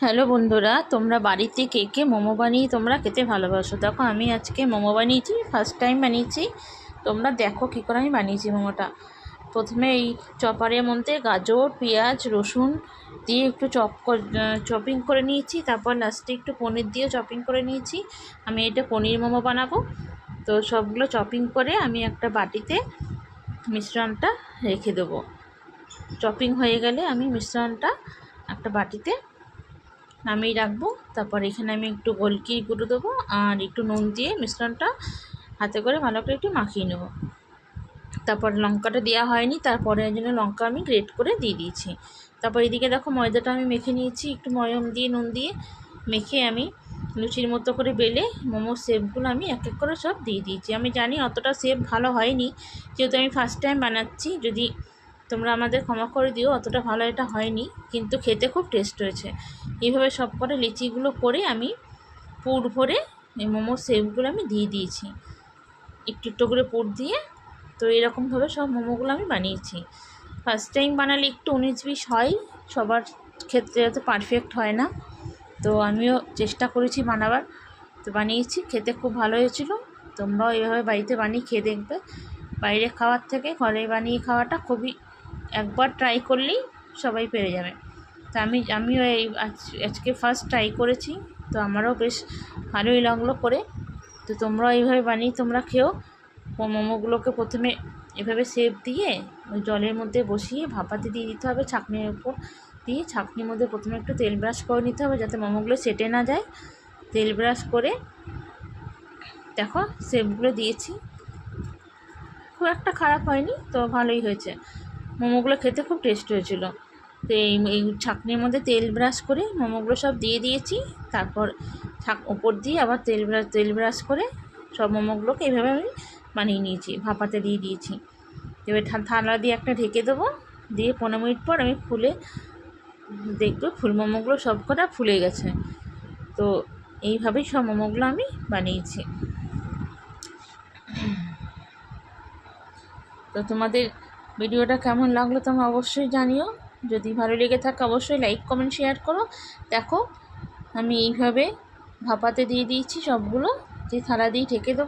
Hello বন্ধুরা, তোমরা বাড়িতে কে কে মোমো বানিয়ে তোমরা খেতে ভালোবাসো? দেখো আমি আজকে মোমো বানিয়েছি, ফার্স্ট টাইম বানিয়েছি। তোমরা দেখো কী করে আমি বানিয়েছি মোমোটা। প্রথমে এই চপারের মধ্যে গাজর, পেঁয়াজ, রসুন দিয়ে একটু চপিং করে নিয়েছি। তারপর লাস্টে একটু পনির দিয়ে চপিং করে নিয়েছি। আমি এটা পনির মোমো বানাবো। তো সবগুলো চপিং করে আমি একটা বাটিতে মিশ্রণটা রেখে দেবো। চপিং হয়ে গেলে আমি মিশ্রণটা একটা বাটিতে নামিয়ে রাখবো। তারপর এখানে আমি একটু গোলকির গুঁড়ো দেবো আর একটু নুন দিয়ে মিশ্রণটা হাতে করে ভালো করে একটু মাখিয়ে নেব। তারপর লঙ্কাটা দেওয়া হয়নি, তারপরে ওই জন্য লঙ্কা আমি গ্রেট করে দিয়ে দিয়েছি। তারপর এদিকে দেখো ময়দাটা আমি মেখে নিয়েছি, একটু ময়ম দিয়ে নুন দিয়ে মেখে আমি লুচির মতো করে বেলে মোমোর শেপগুলো আমি এক এক করে সব দিয়ে দিয়েছি। আমি জানি অতটা শেপ ভালো হয়নি, যেহেতু আমি ফার্স্ট টাইম বানাচ্ছি। যদি তোমরা আমাদের ক্ষমা করে দিও, অতটা ভালো এটা হয়নি, কিন্তু খেতে খুব টেস্ট হয়েছে। এইভাবে সব করে লিচিগুলো করে আমি পুর ভরে এই মোমোর শেপগুলো আমি দিয়ে দিয়েছি, একটু একটু করে পুর দিয়ে। তো এরকমভাবে সব মোমোগুলো আমি বানিয়েছি। ফার্স্ট টাইম বানালে একটু 19-20 হয়, সবার ক্ষেত্রে এত পারফেক্ট হয় না। তো আমিও চেষ্টা করেছি বানাবার, তো বানিয়েছি, খেতে খুব ভালো হয়েছিল। তোমরাও এইভাবে বাড়িতে বানিয়ে খেয়ে দেখবে। বাইরে খাওয়ার থেকে ঘরে বানিয়ে খাওয়াটা খুবই, একবার ট্রাই করলেই সবাই পেরে যাবে। তো আমিও এই আজকে ফার্স্ট ট্রাই করেছি, তো আমারও বেশ ভালোই লাগলো করে। তো তোমরাও এইভাবে বানিয়ে তোমরা খেও। মোমোগুলোকে প্রথমে এভাবে শেপ দিয়ে ওই জলের মধ্যে বসিয়ে ভাপাতে দিয়ে দিতে হবে, ছাঁকনির উপর দিয়ে। ছাঁকনির মধ্যে প্রথমে একটু তেল ব্রাশ করে নিতে হবে, যাতে মোমোগুলো সেটে না যায়। তেল ব্রাশ করে দেখো শেপগুলো দিয়েছি, খুব একটা খারাপ হয়নি, তো ভালোই হয়েছে। মোমোগুলো খেতে খুব টেস্ট হয়েছিল। তো এই ছাঁকনির মধ্যে তেল ব্রাশ করে মোমোগুলো সব দিয়ে দিয়েছি। তারপর ওপর দিয়ে আবার তেল ব্রাশ করে সব মোমোগুলোকে এইভাবে আমি বানিয়ে নিয়েছি, ভাপাতে দিয়ে দিয়েছি। এবার থালা দিয়ে একটা ঢেকে দেবো, দিয়ে 15 মিনিট পর আমি খুলে দেখবো ফুল মোমোগুলো সব কটা ফুলে গেছে। তো এইভাবেই সব মোমোগুলো আমি বানিয়েছি। তো তোমাদের ভিডিওটা কেমন লাগলো তোমরা অবশ্যই জানিও। যদি ভালো লেগে থাকে অবশ্যই লাইক, কমেন্ট, শেয়ার করো। দেখো আমি এইভাবে ভাপাতে দিয়ে দিয়েছি সবগুলো, যে থালা দিয়ে ঢেকে দেবো।